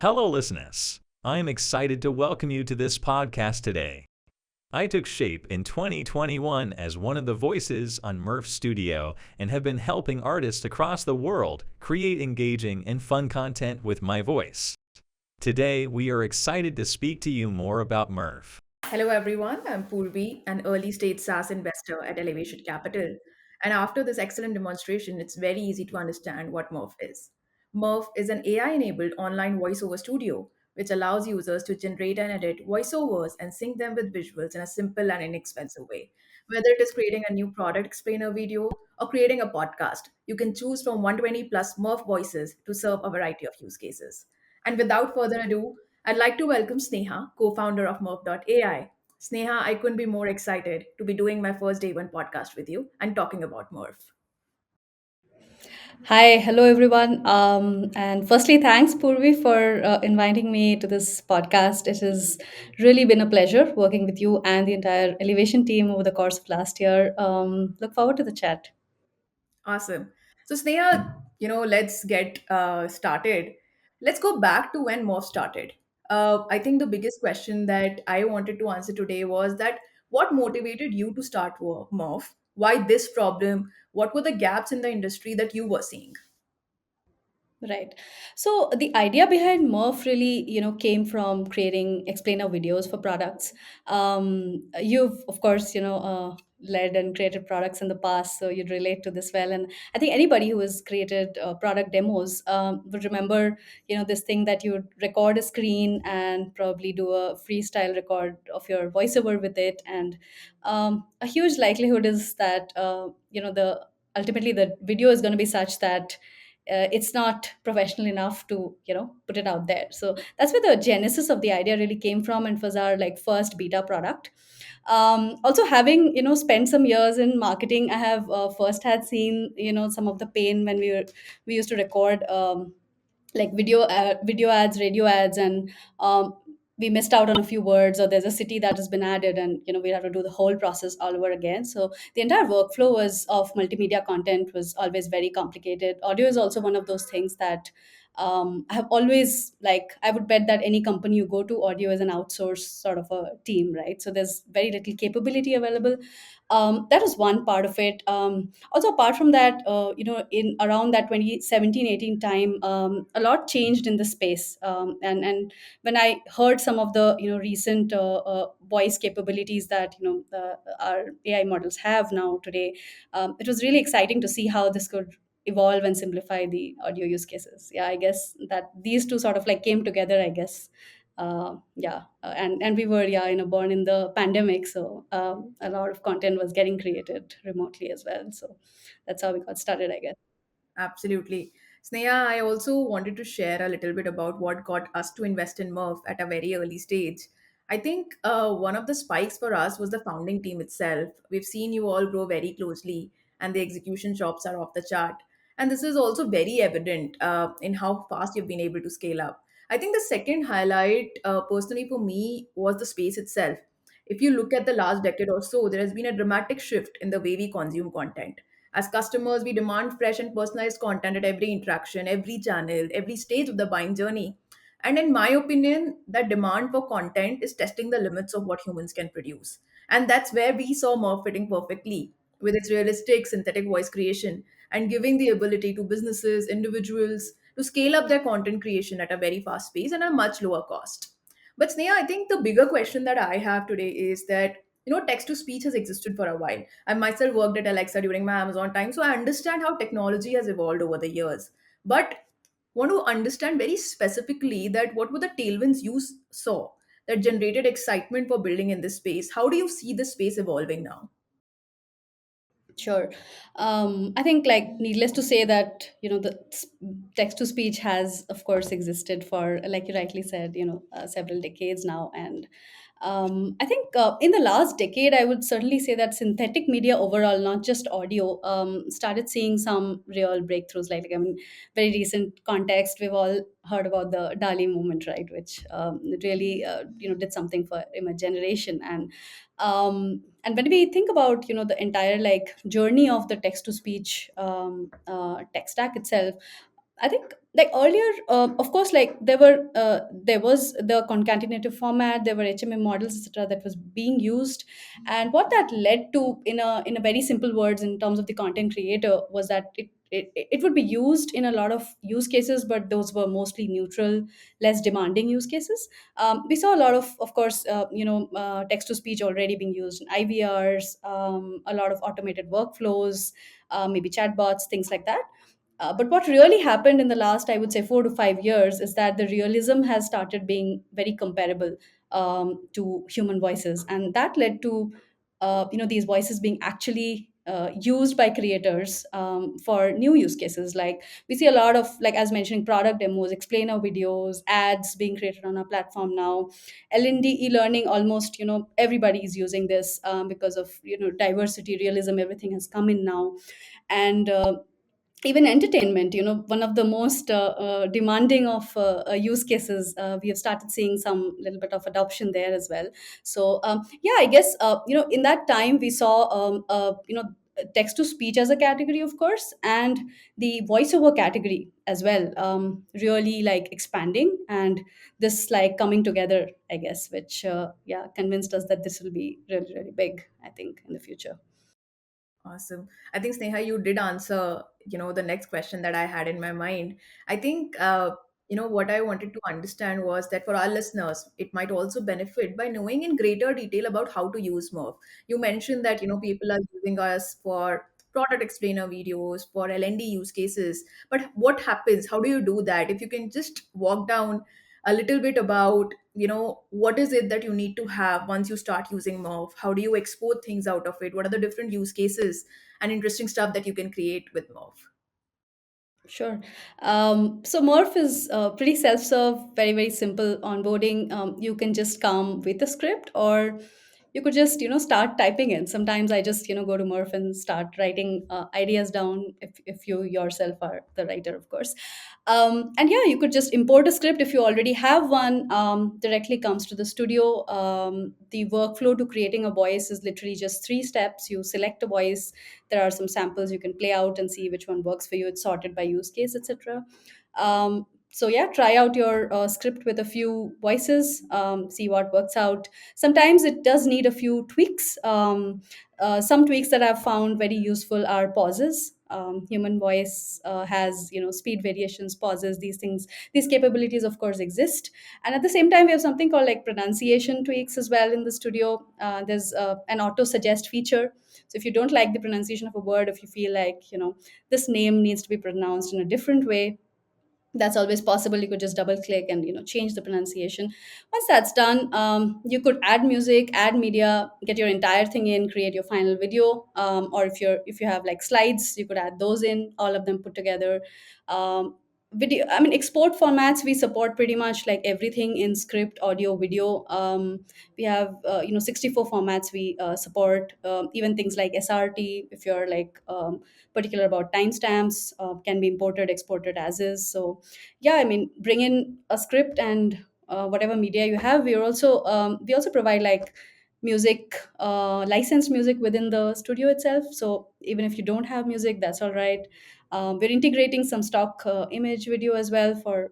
Hello, listeners. I am excited to welcome you to this podcast today. I took shape in 2021 as one of the voices on Murf Studio and have been helping artists across the world create engaging and fun content with my voice. Today, we are excited to speak to you more about Murf. Hello, everyone. I'm Poorvi, an early stage SaaS investor at Elevation Capital. And after this excellent demonstration, it's very easy to understand what Murf is. Murf is an AI enabled online voiceover studio which allows users to generate and edit voiceovers and sync them with visuals in a simple and inexpensive way. Whether it is creating a new product explainer video or creating a podcast, you can choose from 120 plus Murf voices to serve a variety of use cases. And without further ado, I'd like to welcome Sneha, co founder of Murf.ai. Sneha, I couldn't be more excited to be doing my first day one podcast with you and talking about Murf. Hi, hello everyone. And firstly, thanks Poorvi for inviting me to this podcast. It has really been a pleasure working with you and the entire Elevation team over the course of last year. Look forward to the chat. Awesome. So, Sneha, let's get started. Let's go back to when Morph started. I think the biggest question that I wanted to answer today was that what motivated you to start Morph? Why this problem? What were the gaps in the industry that you were seeing? Right. So the idea behind Murf really, came from creating explainer videos for products. You've, of course, led and created products in the past, so you'd relate to this well. And I think anybody who has created product demos would remember, this thing that you would record a screen and probably do a freestyle record of your voiceover with it. And a huge likelihood is that, the ultimately the video is going to be such that it's not professional enough to put it out there. So that's where the genesis of the idea really came from, and was our like first beta product. Also, having spent some years in marketing, I have first had seen some of the pain when we used to record like video ads, radio ads, and we missed out on a few words, or there's a city that has been added, and we have to do the whole process all over again. So the entire workflow was of multimedia content was always very complicated. Audio is also one of those things that I have always, like, I would bet that any company you go to, audio is an outsourced sort of a team, right? So there's very little capability available. That is one part of it. Also, apart from that, in around that 2017-18 time, a lot changed in the space. And when I heard some of the recent voice capabilities that our AI models have now today, it was really exciting to see how this could evolve and simplify the audio use cases. Yeah, I guess that these two sort of like came together, I guess. Yeah, and we were, born in the pandemic, so a lot of content was getting created remotely as well. So that's how we got started, I guess. Absolutely. Sneha, I also wanted to share a little bit about what got us to invest in Murph at a very early stage. I think one of the spikes for us was the founding team itself. We've seen you all grow very closely, and the execution chops are off the chart. And this is also very evident in how fast you've been able to scale up. I think the second highlight, personally for me, was the space itself. If you look at the last decade or so, there has been a dramatic shift in the way we consume content. As customers, we demand fresh and personalized content at every interaction, every channel, every stage of the buying journey. And in my opinion, that demand for content is testing the limits of what humans can produce. And that's where we saw Morph fitting perfectly with its realistic synthetic voice creation and giving the ability to businesses, individuals to scale up their content creation at a very fast pace and a much lower cost. But Sneha, I think the bigger question that I have today is that text to speech has existed for a while. I myself worked at Alexa during my Amazon time, so I understand how technology has evolved over the years. But want to understand very specifically that what were the tailwinds you saw that generated excitement for building in this space? How do you see this space evolving now? Sure. I think, like, needless to say that, text to speech has, of course, existed for, like you rightly said, several decades now. And I think in the last decade, I would certainly say that synthetic media overall, not just audio, started seeing some real breakthroughs. Like, I mean, very recent context, we've all heard about the Dali movement, right? Which really, did something for image generation. And when we think about the entire like journey of the text to speech tech stack itself, I think like earlier, of course, like there was the concatenative format, there were HMM models, etc., that was being used, and what that led to, in a very simple words, in terms of the content creator, was that it would be used in a lot of use cases, but those were mostly neutral, less demanding use cases. We saw a lot of course, text to speech already being used in IVRs, a lot of automated workflows, maybe chatbots, things like that. But what really happened in the last, I would say, 4 to 5 years is that the realism has started being very comparable to human voices, and that led to these voices being actually used by creators for new use cases. Like we see a lot of, like as mentioning, product demos, explainer videos, ads being created on our platform now. L&D e-learning, almost everybody is using this because of diversity, realism, everything has come in now. And even entertainment, one of the most demanding of use cases, we have started seeing some little bit of adoption there as well. So yeah, I guess in that time we saw text to speech as a category, of course, and the voiceover category as well, really like expanding, and this like coming together, I guess, which yeah, convinced us that this will be really, really big, I think, in the future. Awesome. I think Sneha, you did answer, the next question that I had in my mind. I think, what I wanted to understand was that for our listeners, it might also benefit by knowing in greater detail about how to use Murf. You mentioned that, people are using us for product explainer videos, for L&D use cases. But what happens? How do you do that? If you can just walk down a little bit about, what is it that you need to have once you start using Murf? How do you export things out of it? What are the different use cases and interesting stuff that you can create with Murf? Sure. So Morph is pretty self-serve, very, very simple onboarding. You can just come with a script, or you could just, start typing in. Sometimes I just, go to Morph and start writing ideas down, if you yourself are the writer, of course. And yeah, you could just import a script if you already have one, directly comes to the studio. The workflow to creating a voice is literally just 3 steps. You select a voice, there are some samples you can play out and see which one works for you. It's sorted by use case, etc. So yeah, try out your script with a few voices, see what works out. Sometimes it does need a few tweaks. Some tweaks that I've found very useful are pauses. Human voice has speed variations, pauses, these things, these capabilities of course exist. And at the same time, we have something called like pronunciation tweaks as well in the studio. There's an auto suggest feature. So if you don't like the pronunciation of a word, if you feel like this name needs to be pronounced in a different way, that's always possible. You could just double click and change the pronunciation. Once that's done, you could add music, add media, get your entire thing in, create your final video, or if you have like slides, you could add those in, all of them put together. Video, I mean, export formats, we support pretty much like everything in script, audio, video. We have 64 formats we support, even things like SRT, if you're like particular about timestamps, can be imported, exported as is. So yeah, I mean, bring in a script and whatever media you have. We also provide like music, licensed music within the studio itself. So even if you don't have music, that's all right. We're integrating some stock image video as well for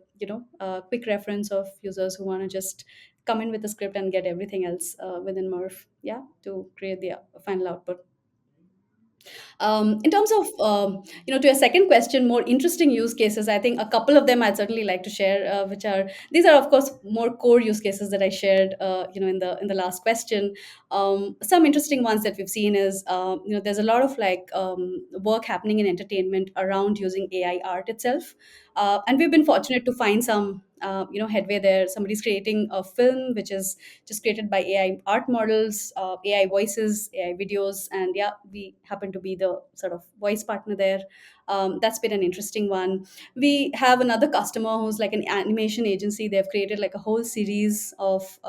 quick reference of users who want to just come in with the script and get everything else within Murf, yeah, to create the final output. In terms of, to your second question, more interesting use cases, I think a couple of them I'd certainly like to share, which are, these are of course more core use cases that I shared, in the last question. Some interesting ones that we've seen is, there's a lot of like work happening in entertainment around using AI art itself. And we've been fortunate to find some, headway there. Somebody's creating a film which is just created by AI art models, AI voices, AI videos, and yeah, we happen to be the sort of voice partner there. That's been an interesting one. We have another customer who's like an animation agency. They've created like a whole series of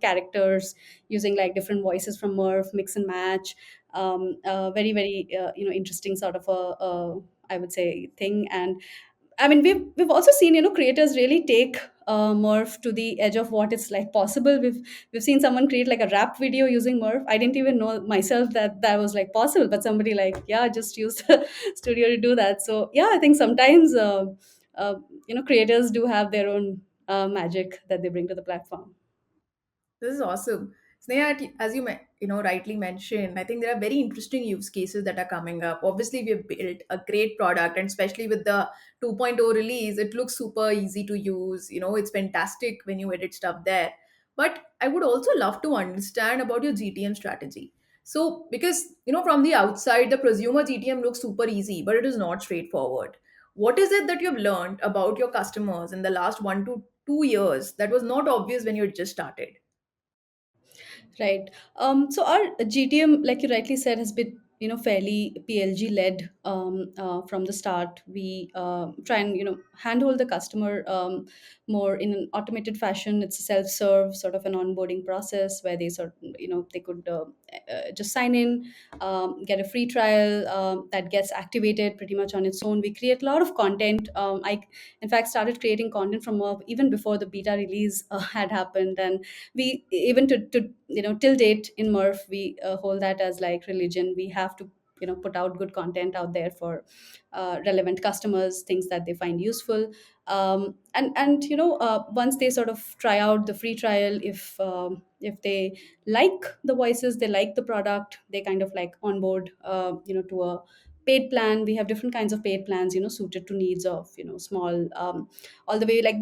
characters using like different voices from Murf, mix and match. Very, very interesting sort of a I would say thing. And I mean, we've also seen creators really take Murf to the edge of what it's like possible. We've seen someone create like a rap video using Murf. I didn't even know myself that that was like possible, but somebody like, yeah, just use the studio to do that. So yeah, I think sometimes creators do have their own magic that they bring to the platform. This is awesome. Sneha, as you rightly mentioned, I think there are very interesting use cases that are coming up. Obviously, we have built a great product, and especially with the 2.0 release, it looks super easy to use. It's fantastic when you edit stuff there. But I would also love to understand about your GTM strategy. So, because from the outside, the prosumer GTM looks super easy, but it is not straightforward. What is it that you've learned about your customers in the last 1 to 2 years that was not obvious when you had just started? Right. So our GTM, like you rightly said, has been fairly PLG led from the start. We try and handhold the customer more in an automated fashion. It's a self serve sort of an onboarding process where they could just sign in, get a free trial that gets activated pretty much on its own. We create a lot of content. I in fact started creating content from even before the beta release had happened, and we even to till date in Murf we hold that as like religion. We have to put out good content out there for relevant customers, things that they find useful, and once they sort of try out the free trial, if they like the voices, they like the product, they kind of like onboard to a paid plan. We have different kinds of paid plans suited to needs of small, all the way like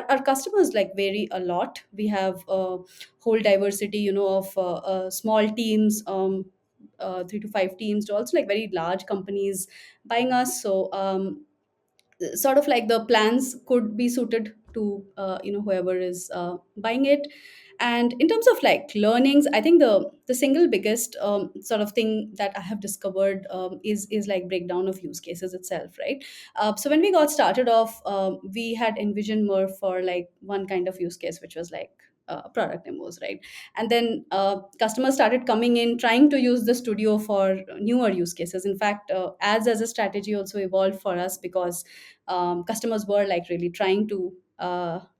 our customers like vary a lot. We have whole diversity of small teams, 3 to 5 teams, to also like very large companies buying us. So sort of like the plans could be suited to whoever is buying it. And in terms of like learnings, I think the single biggest sort of thing that I have discovered is like breakdown of use cases itself, right? So when we got started off, we had envisioned more for like one kind of use case, which was like product demos, right? And then customers started coming in trying to use the studio for newer use cases. In fact, ads as a strategy also evolved for us because customers were like really trying to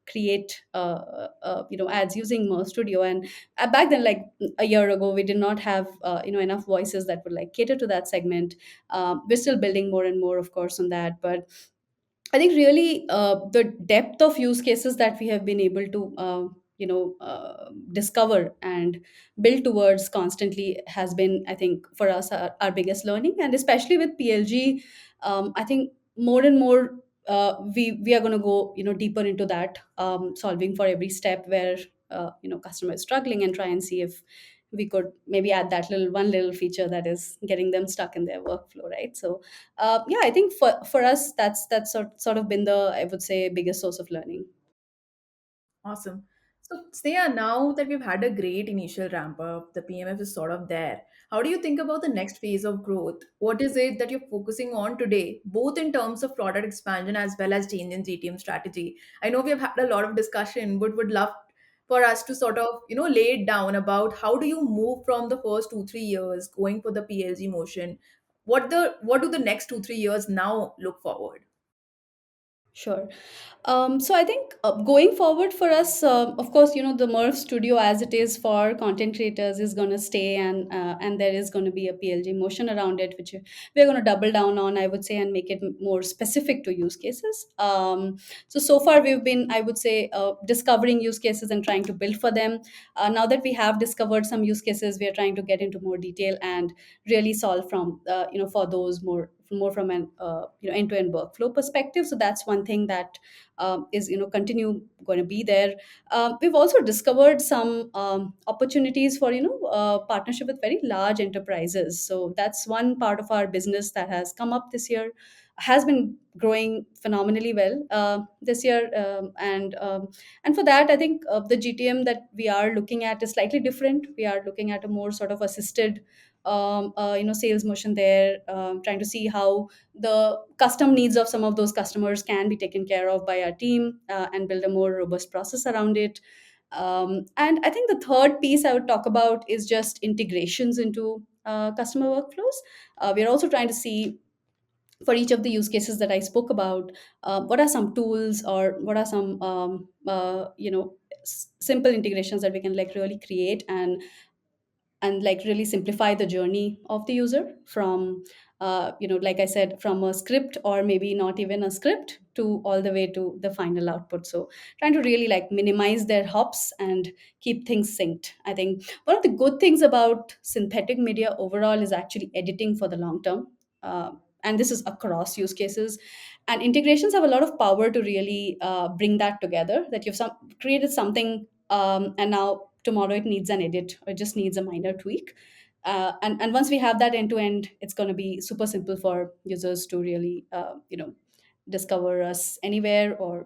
create ads using Mo Studio. And back then, like a year ago, we did not have enough voices that would like cater to that segment. We're still building more and more, of course, on that. But I think really the depth of use cases that we have been able to discover and build towards constantly has been, I think, for us our biggest learning. And especially with PLG, I think more and more we are going to go deeper into that, solving for every step where customer is struggling, and try and see if we could maybe add that little feature that is getting them stuck in their workflow, right? So yeah, I think for us that's sort of been the, I would say, biggest source of learning. Awesome. So, Sneha, now that we've had a great initial ramp up, the PMF is sort of there. How do you think about the next phase of growth? What is it that you're focusing on today, both in terms of product expansion as well as change in GTM strategy? I know we have had a lot of discussion, but would love for us to sort of, lay it down about how do you move from the first 2 3 years going for the PLG motion? What do the next 2 3 years now look forward? Sure. So I think going forward for us, of course, the Murf Studio as it is for content creators is going to stay, and there is going to be a PLG motion around it, which we're going to double down on, I would say, and make it more specific to use cases. So far we've been, I would say, discovering use cases and trying to build for them. Now that we have discovered some use cases, we are trying to get into more detail and really solve from for those more from an end-to-end workflow perspective. So that's one thing that is continue going to be there. We've also discovered some opportunities for partnership with very large enterprises. So that's one part of our business that has come up this year, has been growing phenomenally well this year, and for that I think the GTM that we are looking at is slightly different. We are looking at a more sort of assisted sales motion there, trying to see how the custom needs of some of those customers can be taken care of by our team, and build a more robust process around it. And I think the third piece I would talk about is just integrations into customer workflows. We're also trying to see for each of the use cases that I spoke about, what are some tools or what are some simple integrations that we can like really create and like really simplify the journey of the user from like I said, from a script or maybe not even a script to all the way to the final output. So trying to really like minimize their hops and keep things synced. I think one of the good things about synthetic media overall is actually editing for the long term. Uh, and this is across use cases, and integrations have a lot of power to really bring that together, that you've created something, and now tomorrow it needs an edit or it just needs a minor tweak. And once we have that end to end, it's going to be super simple for users to really discover us anywhere, or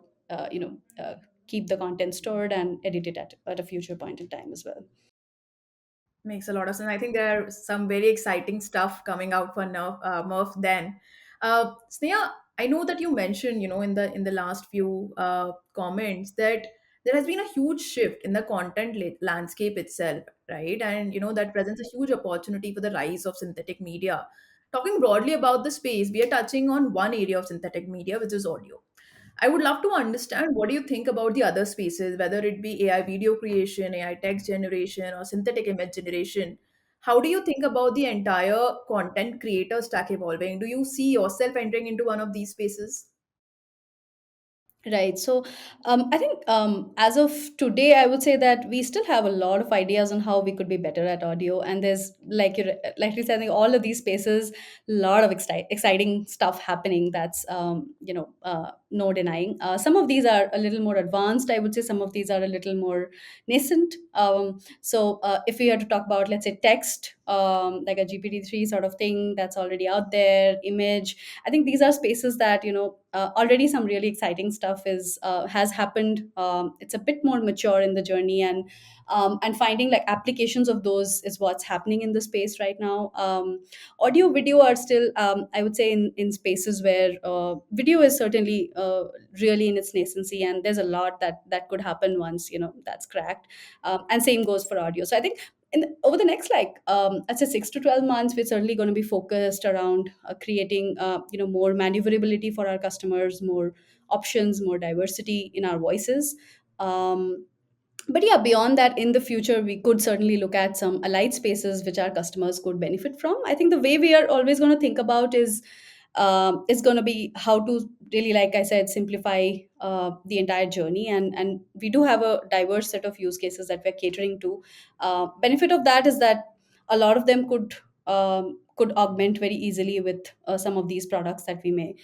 keep the content stored and edit it at a future point in time as well. Makes a lot of sense. I think there are some very exciting stuff coming out for Murf then. Sneha, I know that you mentioned, in the last few comments that there has been a huge shift in the content landscape itself, right? And that presents a huge opportunity for the rise of synthetic media. Talking broadly about the space, we are touching on one area of synthetic media, which is audio. I would love to understand what do you think about the other spaces, whether it be AI video creation, AI text generation, or synthetic image generation. How do you think about the entire content creator stack evolving? Do you see yourself entering into one of these spaces? Right. So I think as of today, I would say that we still have a lot of ideas on how we could be better at audio. And there's, like you likely said, I think all of these spaces, a lot of exciting stuff happening. That's no denying. Some of these are a little more advanced. I would say some of these are a little more nascent. So if we had to talk about, let's say, text, like a GPT-3 sort of thing that's already out there, image, I think these are spaces that already some really exciting stuff is has happened. It's a bit more mature in the journey, and finding like applications of those is what's happening in the space right now. Audio, video are still, I would say, in spaces where video is certainly really in its nascency, and there's a lot that could happen once that's cracked. And same goes for audio. So I think over the next like I'd say 6 to 12 months, we're certainly going to be focused around creating more maneuverability for our customers, more options, more diversity in our voices. But yeah, beyond that, in the future, we could certainly look at some allied spaces which our customers could benefit from. I think the way we are always going to think about is going to be how to really, like I said, simplify the entire journey, and we do have a diverse set of use cases that we're catering to. Benefit of that is that a lot of them could augment very easily with some of these products that we may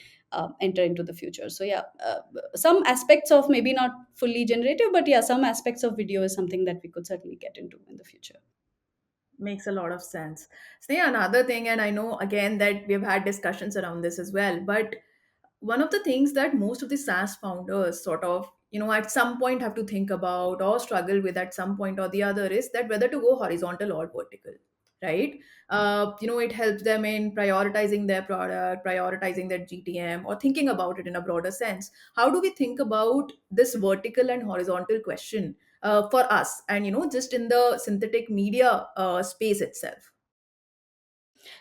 enter into the future. So yeah, some aspects of maybe not fully generative, but yeah, some aspects of video is something that we could certainly get into in the future. Makes a lot of sense. So yeah, another thing, and I know again that we've had discussions around this as well, but one of the things that most of the SaaS founders sort of, at some point have to think about or struggle with at some point or the other is that whether to go horizontal or vertical, right? It helps them in prioritizing their product, prioritizing their GTM, or thinking about it in a broader sense. How do we think about this vertical and horizontal question for us and, just in the synthetic media space itself?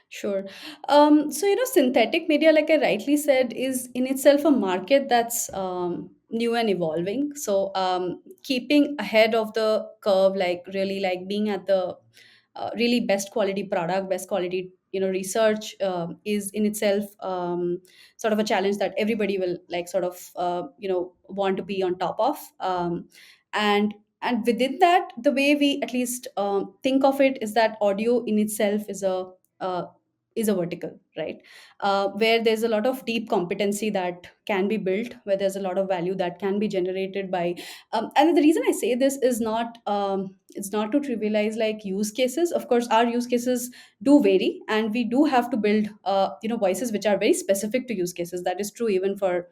Sure. So, synthetic media, like I rightly said, is in itself a market that's new and evolving. So, keeping ahead of the curve, like really like being at the really best quality product, best quality, research is in itself sort of a challenge that everybody will like sort of, want to be on top of. And and within that, the way we at least think of it is that audio in itself uh, is a vertical, right? Where there's a lot of deep competency that can be built, where there's a lot of value that can be generated by. And the reason I say this is not it's not to trivialize like use cases. Of course, our use cases do vary, and we do have to build voices which are very specific to use cases. That is true even for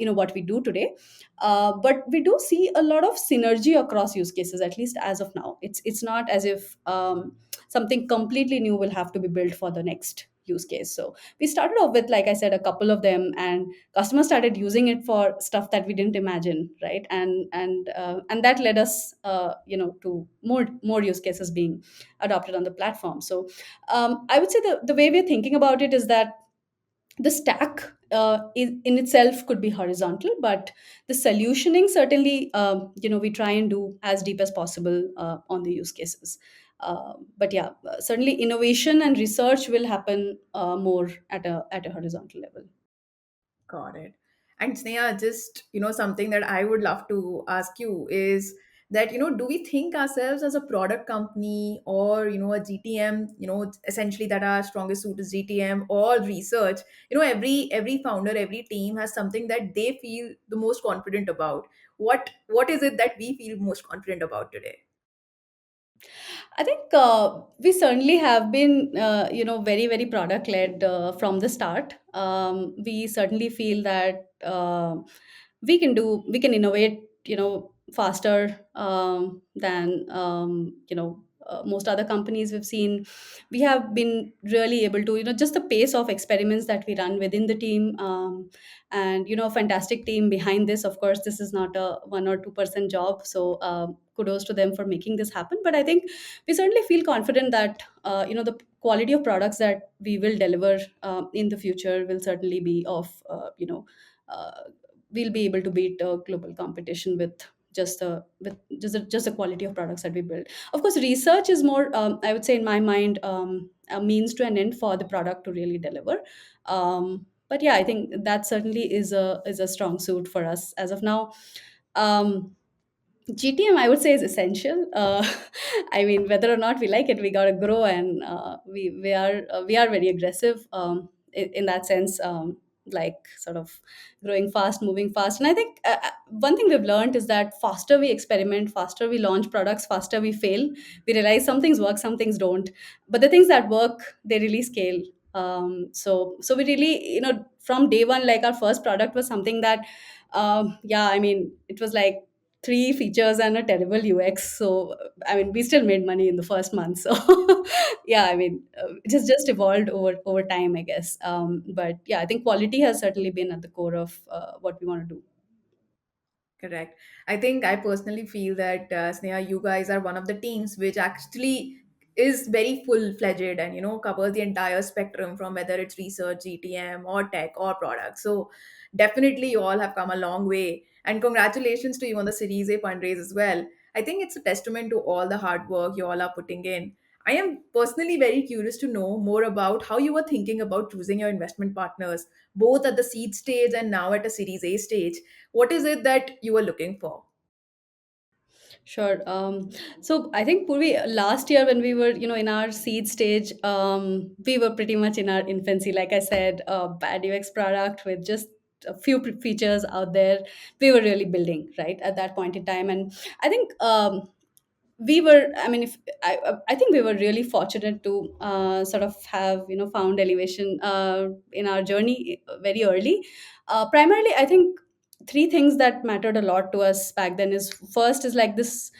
what we do today. But we do see a lot of synergy across use cases, at least as of now. It's not as if something completely new will have to be built for the next use case. So we started off with, like I said, a couple of them, and customers started using it for stuff that we didn't imagine, right? And that led us to more use cases being adopted on the platform. So I would say the way we're thinking about it is that the stack in itself could be horizontal, but the solutioning certainly, we try and do as deep as possible on the use cases. But yeah, certainly innovation and research will happen more at a horizontal level. Got it. And Sneha, just something that I would love to ask you is that do we think ourselves as a product company or a GTM, essentially that our strongest suit is GTM or research. Every founder, every team has something that they feel the most confident about. What is it that we feel most confident about today? I think we certainly have been, very, very product led from the start. We certainly feel that we can innovate, faster than, most other companies we've seen. We have been really able to, just the pace of experiments that we run within the team, and, a fantastic team behind this. Of course, this is not a 1 or 2% job. So, kudos to them for making this happen. But I think we certainly feel confident that the quality of products that we will deliver in the future will certainly be of uh, we'll be able to beat global competition with just the quality of products that we build. Of course, research is more, I would say, in my mind, a means to an end for the product to really deliver. But yeah, I think that certainly is a strong suit for us as of now. um, GTM, I would say, is essential. I mean, whether or not we like it, we gotta grow, and we are very aggressive in that sense. Like, sort of growing fast, moving fast, and I think one thing we've learned is that faster we experiment, faster we launch products, faster we fail. We realize some things work, some things don't, but the things that work, they really scale. So we really, from day one, like our first product was something that, yeah, I mean, it was like three features and a terrible UX. So, I mean, we still made money in the first month. So, yeah, I mean, it has just evolved over time, I guess. But yeah, I think quality has certainly been at the core of what we want to do. Correct. I think I personally feel that Sneha, you guys are one of the teams which actually is very full fledged and covers the entire spectrum from whether it's research, GTM, or tech or product. So definitely, you all have come a long way. And congratulations to you on the Series A fundraise as well. I think it's a testament to all the hard work you all are putting in. I am personally very curious to know more about how you were thinking about choosing your investment partners, both at the seed stage and now at a Series A stage. What is it that you were looking for? Sure. So I think, Purvi, last year when we were, in our seed stage, we were pretty much in our infancy. Like I said, a bad UX product with just a few features out there. We were really building right at that point in time, and I think we were. I mean, if I think we were really fortunate to sort of have, found elevation in our journey very early. Primarily, I think three things that mattered a lot to us back then is, first is like this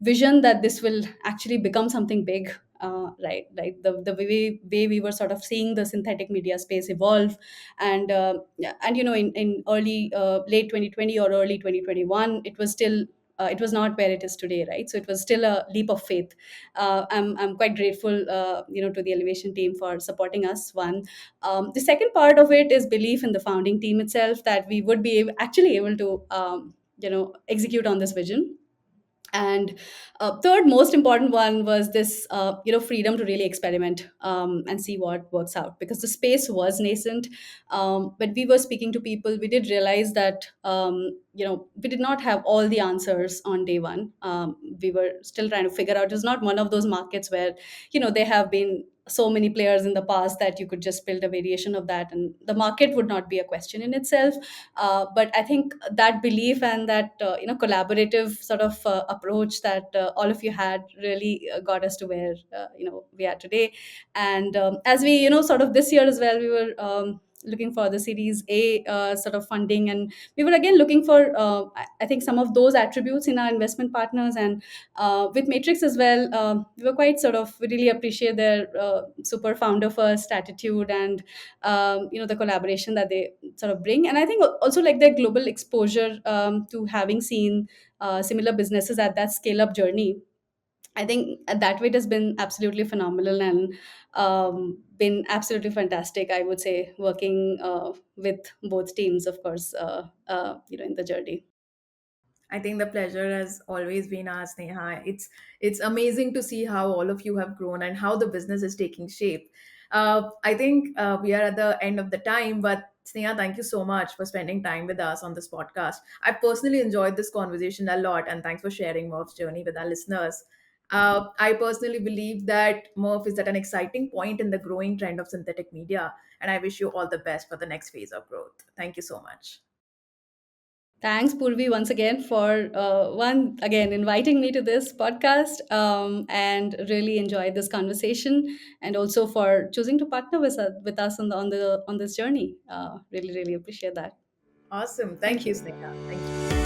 vision that this will actually become something big. Right, the way we were sort of seeing the synthetic media space evolve, and yeah, and in early late 2020 or early 2021, it was not where it is today, right? So it was still a leap of faith. I'm quite grateful, to the Elevation team for supporting us. One, the second part of it is belief in the founding team itself, that we would be actually able to, execute on this vision. And third most important one was this, freedom to really experiment and see what works out, because the space was nascent. When we were speaking to people, we did realize that, we did not have all the answers on day one. We were still trying to figure out. It was not one of those markets where, there have been so many players in the past that you could just build a variation of that and the market would not be a question in itself. But I think that belief and that, collaborative sort of approach that all of you had really got us to where, we are today. And as we, sort of this year as well, we were looking for the Series A sort of funding, and we were again looking for, I think, some of those attributes in our investment partners. And with Matrix as well, we were quite sort of, we really appreciate their super founder first attitude, and the collaboration that they sort of bring. And I think also like their global exposure, to having seen similar businesses at that scale up journey. I think that way it has been absolutely phenomenal, and been absolutely fantastic, I would say, working with both teams, of course, in the journey. I think the pleasure has always been ours, Neha. It's amazing to see how all of you have grown and how the business is taking shape. I think we are at the end of the time, but Sneha, thank you so much for spending time with us on this podcast. I personally enjoyed this conversation a lot, and thanks for sharing Murph's journey with our listeners. I personally believe that Murph is at an exciting point in the growing trend of synthetic media, and I wish you all the best for the next phase of growth. Thank you so much. Thanks, Purvi, once again for one again inviting me to this podcast, and really enjoyed this conversation, and also for choosing to partner with us on this journey. Really, really appreciate that. Awesome. Thank Thank you, you. Sneha. Thank you.